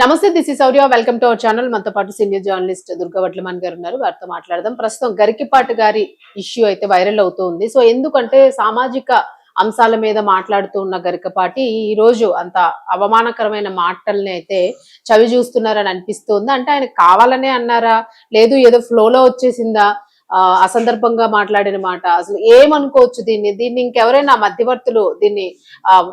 నమస్తే, this is Sourya. Welcome to our channel. మనతో పాటు సీనియర్ జర్నలిస్ట్ దుర్గా వడ్లమాన్ గారు ఉన్నారు. వారితో మాట్లాడదాం. ప్రస్తుతం గరికపాటి గారి ఇష్యూ అయితే వైరల్ అవుతూ ఉంది. సో ఎందుకంటే సామాజిక అంశాల మీద మాట్లాడుతూ ఉన్న గరికపాటి ఈ రోజు అంత అవమానకరమైన మాటల్ని అయితే చవి చూస్తున్నారని అనిపిస్తుంది. అంటే ఆయన కావాలనే అన్నారా, లేదు ఏదో ఫ్లోలో వచ్చేసిందా, అసందర్భంగా మాట్లాడిన మాట, అసలు ఏమనుకోవచ్చు దీన్ని ఇంకెవరైనా మధ్యవర్తులు దీన్ని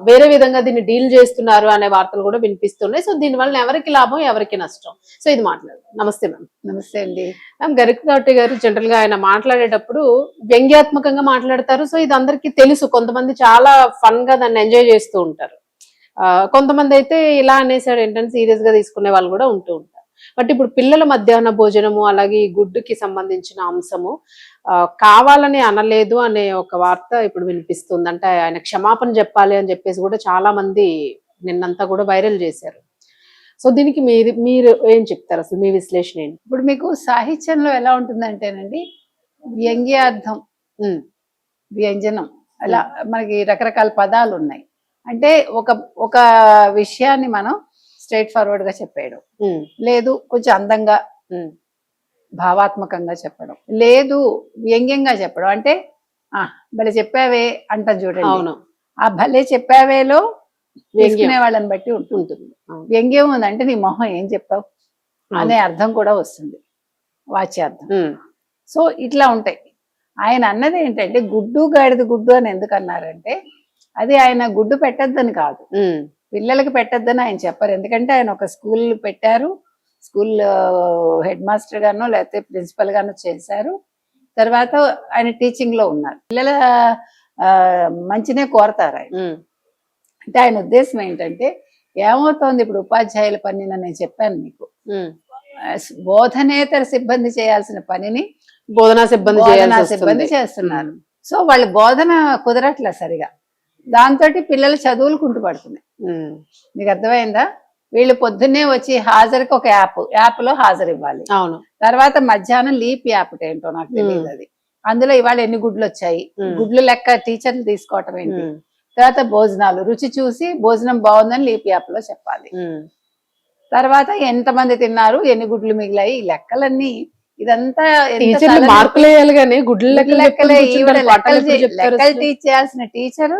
వేరే విధంగా దీన్ని డీల్ చేస్తున్నారు అనే వార్తలు కూడా వినిపిస్తున్నాయి. సో దీని వల్ల ఎవరికి లాభం, ఎవరికి నష్టం? సో ఇది మాట్లాడదాం. నమస్తే మ్యామ్. నమస్తే అండి. మ్యామ్, గరికపాటి గారు జనరల్ గా ఆయన మాట్లాడేటప్పుడు వ్యంగ్యాత్మకంగా మాట్లాడతారు. సో ఇది అందరికీ తెలుసు. కొంతమంది చాలా ఫన్ గా దాన్ని ఎంజాయ్ చేస్తూ ఉంటారు. కొంతమంది అయితే ఇలా అనేసాడు ఏంటంటే సీరియస్ గా తీసుకునే వాళ్ళు కూడా ఉంటూ ఉంటారు. బట్ ఇప్పుడు పిల్లల మధ్యాహ్న భోజనము అలాగే ఈ గుడ్డుకి సంబంధించిన అంశము కావాలని అనలేదు అనే ఒక వార్త ఇప్పుడు వినిపిస్తుంది. అంటే ఆయన క్షమాపణ చెప్పాలి అని చెప్పేసి కూడా చాలా మంది నిన్నంతా కూడా వైరల్ చేశారు. సో దీనికి మీరు ఏం చెప్తారు, అసలు మీ విశ్లేషణ ఏంటి? ఇప్పుడు మీకు సాహిత్యంలో ఎలా ఉంటుందంటేనండి, వ్యంగ్యార్థం, వ్యంజనం, అలా మనకి రకరకాల పదాలు ఉన్నాయి. అంటే ఒక విషయాన్ని మనం స్ట్రైట్ ఫార్వర్డ్ గా చెప్పేయడం, లేదు కొంచెం అందంగా భావాత్మకంగా చెప్పడం, లేదు వ్యంగ్యంగా చెప్పడం. అంటే భలే చెప్పావే అంటాం చూడండి. అవును, ఆ భలే చెప్పావేలో తీసుకునే వాళ్ళని బట్టి ఉంటుంది. వ్యంగ్యం ఉందంటే నీ మొహం ఏం చెప్పావు అనే అర్థం కూడా వస్తుంది, వాచ్యార్థం. సో ఇట్లా ఉంటాయి. ఆయన అన్నది ఏంటంటే గుడ్డు గాడిద గుడ్డు అని ఎందుకు అన్నారంటే, అది ఆయన గుడ్డు పెట్టద్దని కాదు, పిల్లలకి పెట్టద్దని ఆయన చెప్పారు. ఎందుకంటే ఆయన ఒక స్కూల్ పెట్టారు, స్కూల్ హెడ్ మాస్టర్ గానో లేకపోతే ప్రిన్సిపల్ గానో చేశారు. తర్వాత ఆయన టీచింగ్ లో ఉన్నారు. పిల్లల మంచినే కోరతారు ఆయన. అంటే ఆయన ఉద్దేశం ఏంటంటే, ఏమవుతోంది ఇప్పుడు ఉపాధ్యాయుల పని నేను చెప్పాను మీకు, బోధనేతర సిబ్బంది చేయాల్సిన పనిని బోధనా సిబ్బంది చేస్తున్నారు. సో వాళ్ళు బోధన కుదరట్లే సరిగా, దాంతో పిల్లల చదువులు కుంటుపడుతున్నాయి. మీకు అర్థమైందా? వీళ్ళు పొద్దున్నే వచ్చి హాజరుకి ఒక యాప్ లో హాజరు ఇవ్వాలి. అవును. తర్వాత మధ్యాహ్నం లీప్ యాప్ ఏంటో నాకు తెలియదు అది. అందులో ఇవాళ ఎన్ని గుడ్లు వచ్చాయి, గుడ్లు లెక్క టీచర్లు తీసుకోవటం ఏంటి, తర్వాత భోజనాలు రుచి చూసి భోజనం బాగుందని లీప్ యాప్ లో చెప్పాలి. తర్వాత ఎంతమంది తిన్నారు, ఎన్ని గుడ్లు మిగిలాయి, ఈ లెక్కలన్నీ. ఇదంతా మార్కులు వేయాలి కానీ గుడ్లు లెక్కలే లెక్కలు టీచ్ చేయాల్సిన టీచరు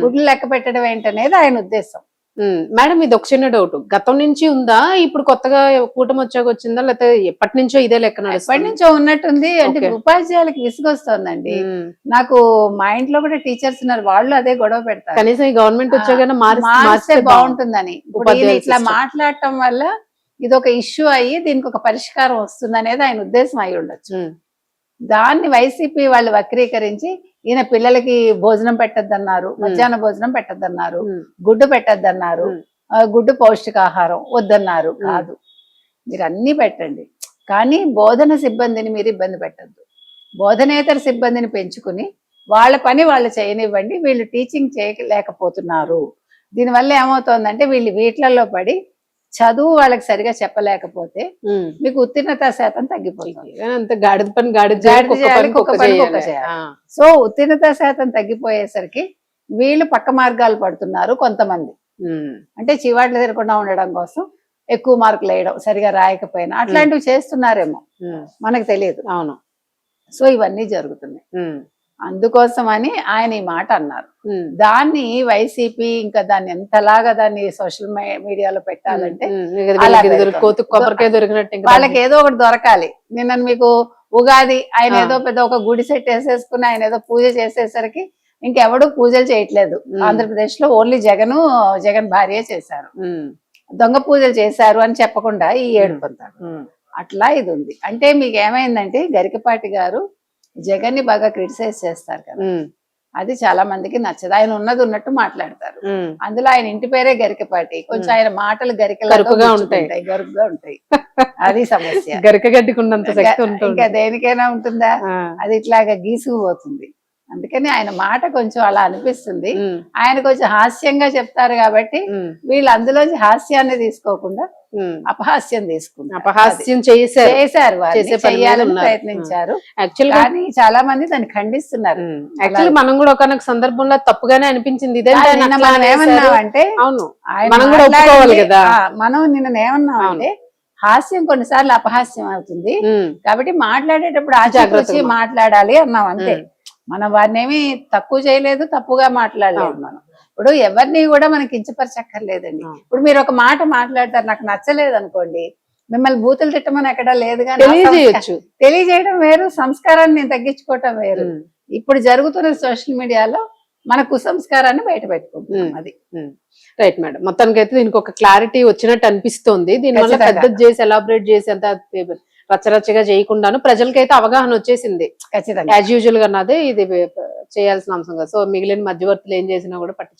గుడ్లు లెక్క పెట్టడం ఏంటనేది ఆయన ఉద్దేశం. మేడం, ఇది ఒక చిన్న డౌట్. గతం నుంచి ఉందా, ఇప్పుడు కొత్తగా కూటమి వచ్చాక వచ్చిందా, లేకపోతే ఎప్పటి నుంచో ఇదే లెక్క? ఎప్పటి నుంచో ఉన్నట్టుంది. అంటే ఉపాధ్యాయులకు విసుగొస్తోందండి. నాకు మా ఇంట్లో కూడా టీచర్స్ ఉన్నారు, వాళ్ళు అదే గొడవ పెడతారు. కనీసం ఈ గవర్నమెంట్ వచ్చాక మారిస్తే బాగుంటుందని. ఇట్లా మాట్లాడటం వల్ల ఇది ఒక ఇష్యూ అయ్యి దీనికి ఒక పరిష్కారం వస్తుంది అనేది ఆయన ఉద్దేశం అయి ఉండొచ్చు. దాన్ని వైసీపీ వాళ్ళు వక్రీకరించి, ఈయన పిల్లలకి భోజనం పెట్టద్దన్నారు, మధ్యాహ్న భోజనం పెట్టద్దన్నారు, గుడ్డు పెట్టద్దన్నారు, గుడ్డు పౌష్టికాహారం వద్దన్నారు. కాదు, మీరు అన్ని పెట్టండి కానీ బోధన సిబ్బందిని మీరు ఇబ్బంది పెట్టద్దు. బోధనేతర సిబ్బందిని పెంచుకుని వాళ్ళ పని వాళ్ళు చేయనివ్వండి. వీళ్ళు టీచింగ్ చేయలేకపోతున్నారు. దీనివల్ల ఏమవుతోందంటే వీళ్ళు వీటిలలో పడి చదువు వాళ్ళకి సరిగా చెప్పలేకపోతే మీకు ఉత్తీర్ణత శాతం తగ్గిపోతుంది. సో ఉత్తీర్ణత శాతం తగ్గిపోయేసరికి వీళ్ళు పక్క మార్గాలు పడుతున్నారు కొంతమంది. అంటే చివాట్లు తిరగకుండా ఉండడం కోసం ఎక్కువ మార్కులు వేయడం, సరిగా రాయకపోయినా అట్లాంటివి చేస్తున్నారేమో, మనకు తెలియదు. అవును. సో ఇవన్నీ జరుగుతున్నాయి. అందుకోసమని ఆయన ఈ మాట అన్నారు. దాన్ని వైసీపీ ఇంకా దాన్ని ఎంతలాగా దాన్ని సోషల్ మీడియాలో పెట్టాలంటే వాళ్ళకి ఏదో ఒకటి దొరకాలి. నిన్న మీకు ఉగాది, ఆయన ఏదో పెద్ద ఒక గుడి సెట్ వేసేసుకుని ఆయన ఏదో పూజ చేసేసరికి ఇంకెవడు పూజలు చేయట్లేదు. ఆంధ్రప్రదేశ్ లో ఓన్లీ జగన్ భార్య చేశారు. దొంగ పూజలు చేశారు అని చెప్పకుండా ఈ ఏడుపుతారు. అట్లా ఇది ఉంది. అంటే మీకు ఏమైందంటే, గరికపాటి గారు జగన్ ని బాగా క్రిటిసైజ్ చేస్తారు కదా, అది చాలా మందికి నచ్చదు. ఆయన ఉన్నది ఉన్నట్టు మాట్లాడతారు. అందులో ఆయన ఇంటి పేరే గరికపాటి. కొంచెం ఆయన మాటలు గరుకుగా ఉంటాయి. అది సమస్య. గరికగడ్డికున్నంత శక్తి ఉంటుంది. ఇంకా దేనికైనా ఉంటుందా? అది ఇట్లాగా గీసుకుపోతుంది. అందుకని ఆయన మాట కొంచెం అలా అనిపిస్తుంది. ఉమ్, ఆయన కొంచెం హాస్యంగా చెప్తారు కాబట్టి ఉమ్, వీళ్ళు అందులోంచి హాస్యాన్ని తీసుకోకుండా ఉమ్. అపహాస్యం తీసుకుంటారు. అపహాస్యం చేశారు. చేశారు వారిని, చేసే పని మీద చెయ్యాలని ఉన్నారు. ప్రయత్నించారు. యాక్చువల్ గా కానీ చాలా మంది దాన్ని ఖండిస్తున్నారు. యాక్చువల్లీ మనం కూడా ఒకనొక సందర్భంలో తప్పుగానే అనిపించింది ఇదే కానీ నిన్న మనం ఏమన్నామంటే అవును ఆయన మనం కూడా ఒప్పుకోవాలి మాట్లాడింది- కదా. మనం నిన్న ఏమన్నామంటే హాస్యం కొన్నిసార్లు అపహాస్యం అవుతుంది ఉమ్, కాబట్టి మాట్లాడేటప్పుడు జాగ్రత్తగా ఆచితూచి మాట్లాడాలి అన్నాం అంతే. మనం వారిని ఏమి తక్కువ చేయలేదు, తప్పుగా మాట్లాడలేదు. మనం ఇప్పుడు ఎవరిని కూడా మనకి కించపరచక్కర్లేదండి. అవును. ఇప్పుడు మీరు ఒక మాట మాట్లాడతారు, నాకు నచ్చలేదు అనుకోండి, మిమ్మల్ని బూతులు తిట్టమని ఎక్కడా లేదు. కానీ తెలియజేయొచ్చు. తెలియజేయడం వేరు, సంస్కారాన్ని నేను తగ్గించుకోవటం వేరు. ఉమ్, ఇప్పుడు జరుగుతున్న సోషల్ మీడియాలో మన కుసంస్కారాన్ని బయట పెట్టుకుంటున్నాం. అది రైట్ మేడం. మొత్తానికి అయితే దీనికి ఒక క్లారిటీ వచ్చినట్టు అనిపిస్తోంది. దీనివల్ల ఖచ్చితంగా. పెద్ద చేసి ఎలాబరేట్ చేసి అంత రచ్చరచ్చగా చేయకుండాను ప్రజలకైతే అవగాహన వచ్చేసింది. ఖచ్చితంగా యాజ్ యూజువల్ గా అన్నదే ఇది చేయాల్సిన అంశం కదా. సో మిగిలిన మధ్యవర్తులు ఏం చేసినా కూడా పట్టించుకో